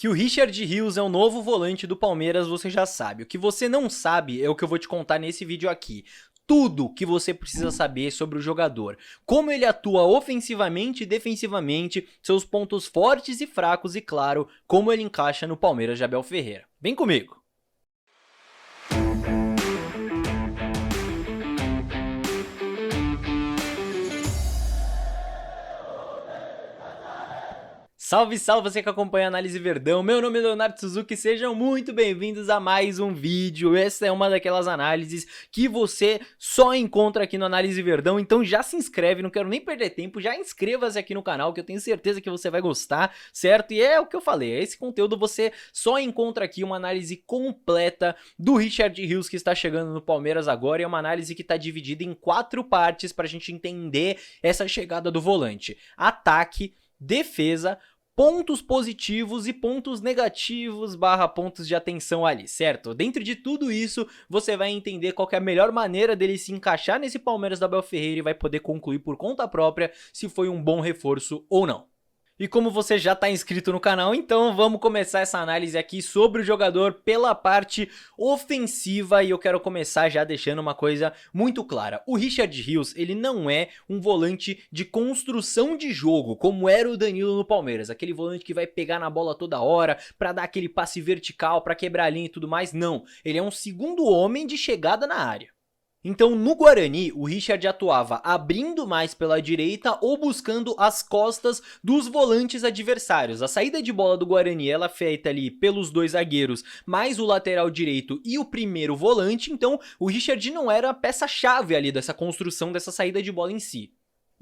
Que o Richard Rios é o novo volante do Palmeiras, você já sabe. O que você não sabe é o que eu vou te contar nesse vídeo aqui. Tudo que você precisa saber sobre o jogador, como ele atua ofensivamente e defensivamente, seus pontos fortes e fracos e, claro, como ele encaixa no Palmeiras de Abel Ferreira. Vem comigo! Salve, salve você que acompanha a Análise Verdão, meu nome é Leonardo Suzuki, sejam muito bem-vindos a mais um vídeo. Essa é uma daquelas análises que você só encontra aqui no Análise Verdão, então já se inscreve, não quero nem perder tempo, já inscreva-se aqui no canal que eu tenho certeza que você vai gostar, certo? E é o que eu falei, esse conteúdo você só encontra aqui uma análise completa do Richard Rios que está chegando no Palmeiras agora, e é uma análise que está dividida em 4 partes para a gente entender essa chegada do volante: ataque, defesa, pontos positivos e pontos negativos / pontos de atenção ali, certo? Dentro de tudo isso, você vai entender qual que é a melhor maneira dele se encaixar nesse Palmeiras do Abel Ferreira e vai poder concluir por conta própria se foi um bom reforço ou não. E como você já está inscrito no canal, então vamos começar essa análise aqui sobre o jogador pela parte ofensiva, e eu quero começar já deixando uma coisa muito clara. O Richard Rios, ele não é um volante de construção de jogo, como era o Danilo no Palmeiras, aquele volante que vai pegar na bola toda hora, para dar aquele passe vertical, para quebrar a linha e tudo mais. Não, ele é um segundo homem de chegada na área. Então no Guarani, o Richard atuava abrindo mais pela direita ou buscando as costas dos volantes adversários. A saída de bola do Guarani ela é feita ali pelos 2 zagueiros, mais o lateral direito e o primeiro volante, então o Richard não era a peça-chave ali dessa construção, dessa saída de bola em si.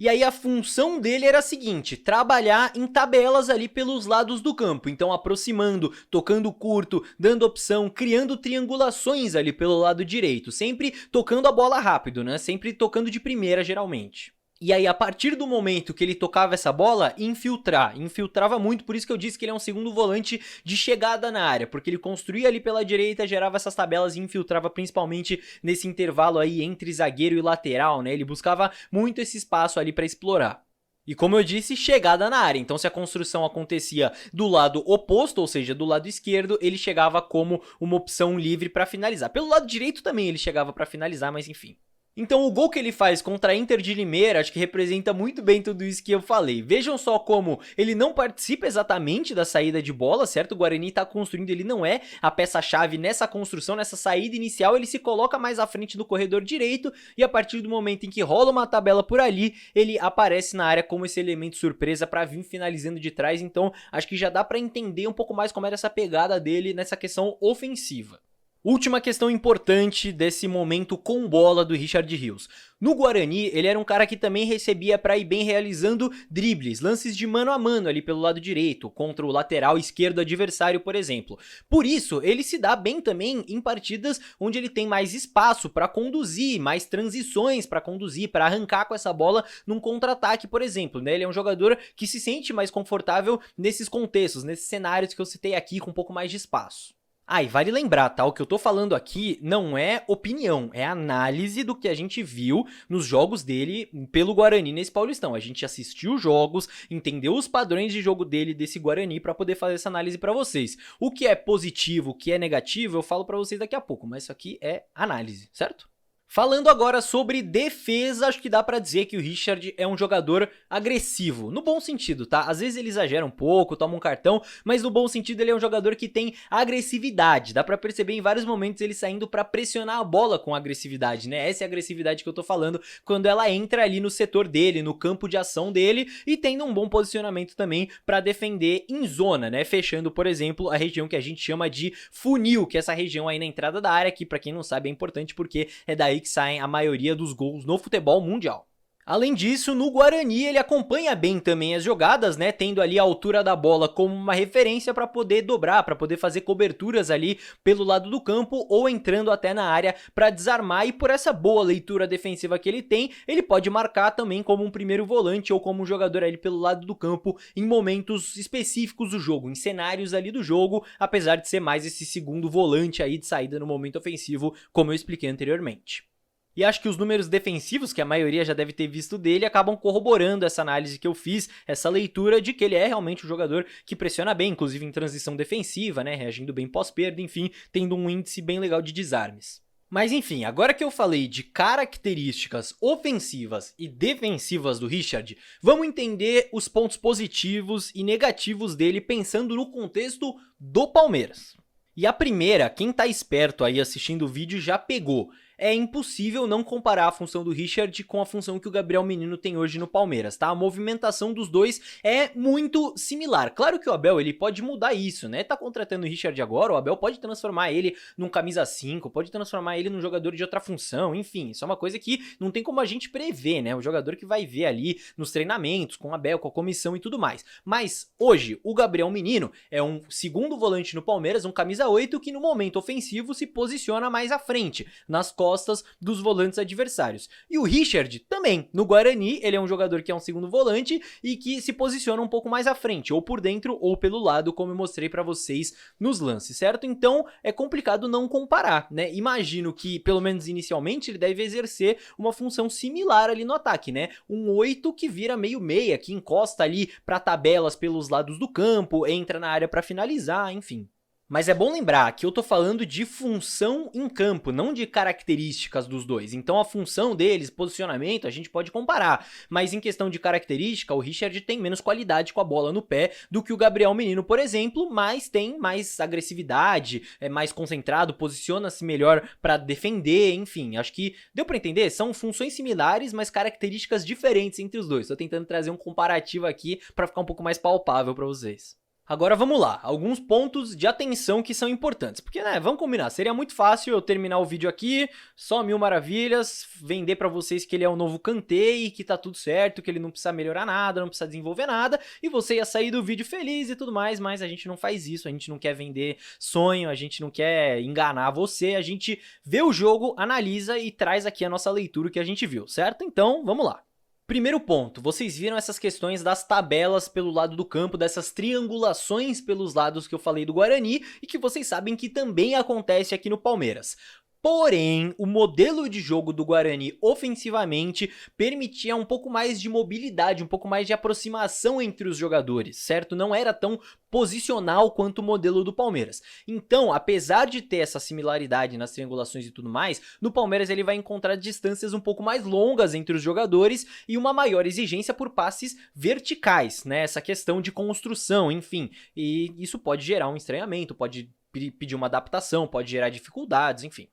E aí a função dele era a seguinte: trabalhar em tabelas ali pelos lados do campo, então aproximando, tocando curto, dando opção, criando triangulações ali pelo lado direito, sempre tocando a bola rápido, né? Sempre tocando de primeira geralmente. E aí a partir do momento que ele tocava essa bola, infiltrava muito, por isso que eu disse que ele é um segundo volante de chegada na área, porque ele construía ali pela direita, gerava essas tabelas e infiltrava principalmente nesse intervalo aí entre zagueiro e lateral, né? Ele buscava muito esse espaço ali para explorar. E como eu disse, chegada na área, então se a construção acontecia do lado oposto, ou seja, do lado esquerdo, ele chegava como uma opção livre para finalizar. Pelo lado direito também ele chegava para finalizar, mas enfim. Então o gol que ele faz contra a Inter de Limeira acho que representa muito bem tudo isso que eu falei. Vejam só como ele não participa exatamente da saída de bola, certo? O Guarani está construindo, ele não é a peça-chave nessa construção, nessa saída inicial, ele se coloca mais à frente do corredor direito e a partir do momento em que rola uma tabela por ali, ele aparece na área como esse elemento surpresa para vir finalizando de trás. Então acho que já dá para entender um pouco mais como era essa pegada dele nessa questão ofensiva. Última questão importante desse momento com bola do Richard Rios. No Guarani, ele era um cara que também recebia para ir bem realizando dribles, lances de mano a mano ali pelo lado direito, contra o lateral esquerdo adversário, por exemplo. Por isso, ele se dá bem também em partidas onde ele tem mais espaço para conduzir, mais transições para conduzir, para arrancar com essa bola num contra-ataque, por exemplo, né? Ele é um jogador que se sente mais confortável nesses contextos, nesses cenários que eu citei aqui com um pouco mais de espaço. Ah, e vale lembrar, tá? O que eu tô falando aqui não é opinião, é análise do que a gente viu nos jogos dele pelo Guarani nesse Paulistão. A gente assistiu os jogos, entendeu os padrões de jogo dele desse Guarani pra poder fazer essa análise pra vocês. O que é positivo, o que é negativo, eu falo pra vocês daqui a pouco, mas isso aqui é análise, certo? Falando agora sobre defesa, acho que dá pra dizer que o Richard é um jogador agressivo, no bom sentido, tá? Às vezes ele exagera um pouco, toma um cartão, mas no bom sentido ele é um jogador que tem agressividade. Dá pra perceber em vários momentos ele saindo pra pressionar a bola com agressividade, né? Essa é a agressividade que eu tô falando quando ela entra ali no setor dele, no campo de ação dele e tendo um bom posicionamento também pra defender em zona, né? Fechando, por exemplo, a região que a gente chama de funil, que é essa região aí na entrada da área, que pra quem não sabe é importante porque é daí que saem a maioria dos gols no futebol mundial. Além disso, no Guarani ele acompanha bem também as jogadas, né, tendo ali a altura da bola como uma referência para poder dobrar, para poder fazer coberturas ali pelo lado do campo ou entrando até na área para desarmar, e por essa boa leitura defensiva que ele tem, ele pode marcar também como um primeiro volante ou como um jogador ali pelo lado do campo em momentos específicos do jogo, em cenários ali do jogo, apesar de ser mais esse segundo volante aí de saída no momento ofensivo, como eu expliquei anteriormente. E acho que os números defensivos, que a maioria já deve ter visto dele, acabam corroborando essa análise que eu fiz, essa leitura de que ele é realmente um jogador que pressiona bem, inclusive em transição defensiva, né, reagindo bem pós-perda, enfim, tendo um índice bem legal de desarmes. Mas enfim, agora que eu falei de características ofensivas e defensivas do Richard, vamos entender os pontos positivos e negativos dele pensando no contexto do Palmeiras. E a primeira, quem tá esperto aí assistindo o vídeo já pegou. É impossível não comparar a função do Richard com a função que o Gabriel Menino tem hoje no Palmeiras, tá? A movimentação dos dois é muito similar. Claro que o Abel, ele pode mudar isso, né? Tá contratando o Richard agora, o Abel pode transformar ele num camisa 5, pode transformar ele num jogador de outra função, enfim. Isso é uma coisa que não tem como a gente prever, né? O jogador que vai ver ali nos treinamentos, com o Abel, com a comissão e tudo mais. Mas hoje, o Gabriel Menino é um segundo volante no Palmeiras, um camisa 8 que no momento ofensivo se posiciona mais à frente, nas costas dos volantes adversários. E o Richard também, no Guarani, ele é um jogador que é um segundo volante e que se posiciona um pouco mais à frente, ou por dentro ou pelo lado, como eu mostrei pra vocês nos lances, certo? Então é complicado não comparar, né? Imagino que, pelo menos inicialmente, ele deve exercer uma função similar ali no ataque, né? Um 8 que vira meio-meia, que encosta ali pra tabelas pelos lados do campo, entra na área pra finalizar, enfim. Mas é bom lembrar que eu tô falando de função em campo, não de características dos dois. Então a função deles, posicionamento, a gente pode comparar. Mas em questão de característica, o Richard tem menos qualidade com a bola no pé do que o Gabriel Menino, por exemplo, mas tem mais agressividade, é mais concentrado, posiciona-se melhor pra defender, enfim. Acho que deu pra entender? São funções similares, mas características diferentes entre os dois. Tô tentando trazer um comparativo aqui pra ficar um pouco mais palpável pra vocês. Agora vamos lá, alguns pontos de atenção que são importantes, porque né, vamos combinar, seria muito fácil eu terminar o vídeo aqui, só mil maravilhas, vender pra vocês que ele é o novo Kanté e que tá tudo certo, que ele não precisa melhorar nada, não precisa desenvolver nada, e você ia sair do vídeo feliz e tudo mais, mas a gente não faz isso, a gente não quer vender sonho, a gente não quer enganar você, a gente vê o jogo, analisa e traz aqui a nossa leitura que a gente viu, certo? Então, vamos lá. Primeiro ponto, vocês viram essas questões das tabelas pelo lado do campo, dessas triangulações pelos lados que eu falei do Guarani e que vocês sabem que também acontece aqui no Palmeiras. Porém, o modelo de jogo do Guarani ofensivamente permitia um pouco mais de mobilidade, um pouco mais de aproximação entre os jogadores, certo? Não era tão posicional quanto o modelo do Palmeiras. Então, apesar de ter essa similaridade nas triangulações e tudo mais, no Palmeiras ele vai encontrar distâncias um pouco mais longas entre os jogadores e uma maior exigência por passes verticais, né? Essa questão de construção, enfim. E isso pode gerar um estranhamento, pode pedir uma adaptação, pode gerar dificuldades, enfim.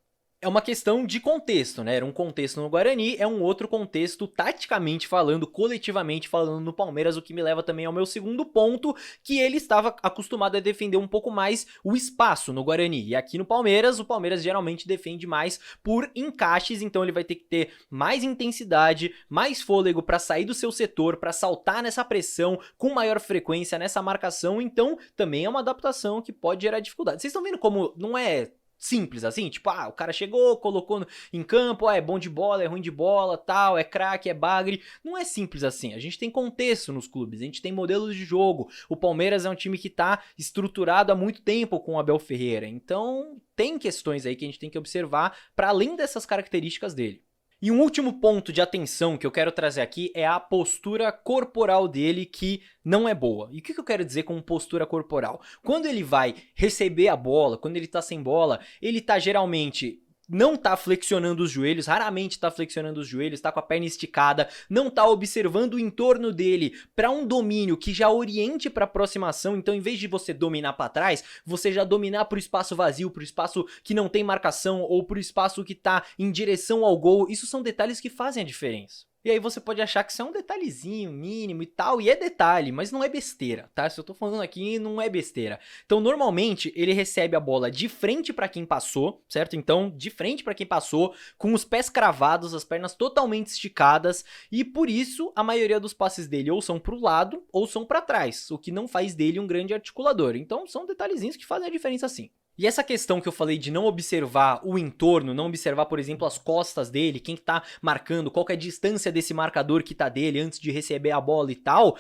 É uma questão de contexto, né? Era um contexto no Guarani, é um outro contexto taticamente falando, coletivamente falando no Palmeiras, o que me leva também ao meu segundo ponto, que ele estava acostumado a defender um pouco mais o espaço no Guarani. E aqui no Palmeiras, o Palmeiras geralmente defende mais por encaixes, então ele vai ter que ter mais intensidade, mais fôlego para sair do seu setor, para saltar nessa pressão com maior frequência nessa marcação, então também é uma adaptação que pode gerar dificuldade. Vocês estão vendo como não é simples assim, tipo, o cara chegou, colocou em campo, é bom de bola, é ruim de bola, tal, é craque, é bagre. Não é simples assim, a gente tem contexto nos clubes, a gente tem modelos de jogo. O Palmeiras é um time que tá estruturado há muito tempo com o Abel Ferreira, então tem questões aí que a gente tem que observar para além dessas características dele. E um último ponto de atenção que eu quero trazer aqui é a postura corporal dele, que não é boa. E o que eu quero dizer com postura corporal? Quando ele vai receber a bola, quando ele tá sem bola, ele tá geralmente não tá flexionando os joelhos, raramente tá flexionando os joelhos, tá com a perna esticada, não tá observando o entorno dele para um domínio que já oriente para aproximação. Então, em vez de você dominar para trás, você já dominar pro espaço vazio, pro espaço que não tem marcação ou pro espaço que tá em direção ao gol. Isso são detalhes que fazem a diferença. E aí você pode achar que isso é um detalhezinho mínimo e tal, e é detalhe, mas não é besteira, tá? Se eu tô falando aqui, não é besteira. Então, normalmente, ele recebe a bola de frente pra quem passou, certo? Então, de frente pra quem passou, com os pés cravados, as pernas totalmente esticadas, e por isso, a maioria dos passes dele ou são pro lado, ou são pra trás, o que não faz dele um grande articulador. Então, são detalhezinhos que fazem a diferença sim. E essa questão que eu falei de não observar o entorno, não observar, por exemplo, as costas dele, quem que tá marcando, qual que é a distância desse marcador que tá dele antes de receber a bola e tal,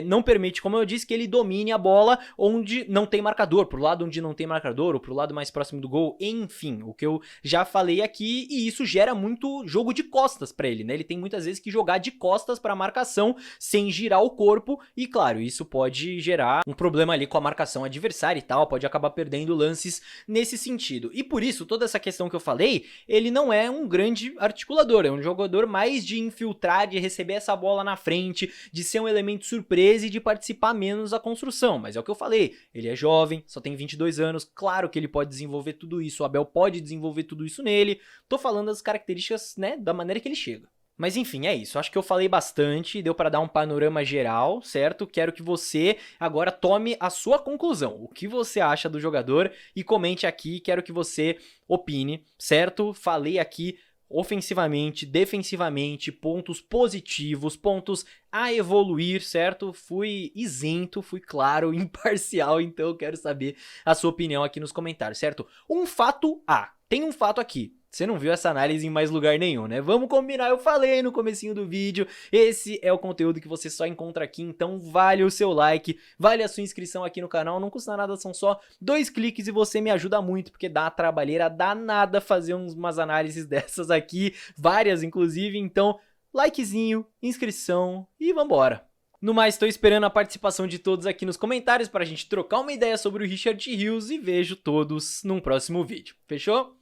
não permite, como eu disse, que ele domine a bola onde não tem marcador, pro lado onde não tem marcador, ou pro lado mais próximo do gol, enfim, o que eu já falei aqui, e isso gera muito jogo de costas pra ele, né? Ele tem muitas vezes que jogar de costas pra marcação, sem girar o corpo, e claro, isso pode gerar um problema ali com a marcação adversária e tal, pode acabar perdendo lances nesse sentido. E por isso, toda essa questão que eu falei, ele não é um grande articulador, é um jogador mais de infiltrar, de receber essa bola na frente, de ser um elemento surpresa e de participar menos da construção. Mas é o que eu falei, ele é jovem, só tem 22 anos, claro que ele pode desenvolver tudo isso, o Abel pode desenvolver tudo isso nele. Tô falando das características, né, da maneira que ele chega. Mas enfim, é isso. Acho que eu falei bastante, deu para dar um panorama geral, certo? Quero que você agora tome a sua conclusão. O que você acha do jogador e comente aqui, quero que você opine, certo? Falei aqui ofensivamente, defensivamente, pontos positivos, pontos a evoluir, certo? Fui isento, fui claro, imparcial, então eu quero saber a sua opinião aqui nos comentários, certo? Um fato A. Tem um fato aqui. Você não viu essa análise em mais lugar nenhum, né? Vamos combinar, eu falei no comecinho do vídeo, esse é o conteúdo que você só encontra aqui, então vale o seu like, vale a sua inscrição aqui no canal, não custa nada, são só 2 cliques e você me ajuda muito, porque dá uma trabalheira danada fazer umas análises dessas aqui, várias inclusive, então likezinho, inscrição e vambora. No mais, tô esperando a participação de todos aqui nos comentários pra gente trocar uma ideia sobre o Richard Rios e vejo todos num próximo vídeo, fechou?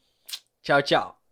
Tchau, tchau.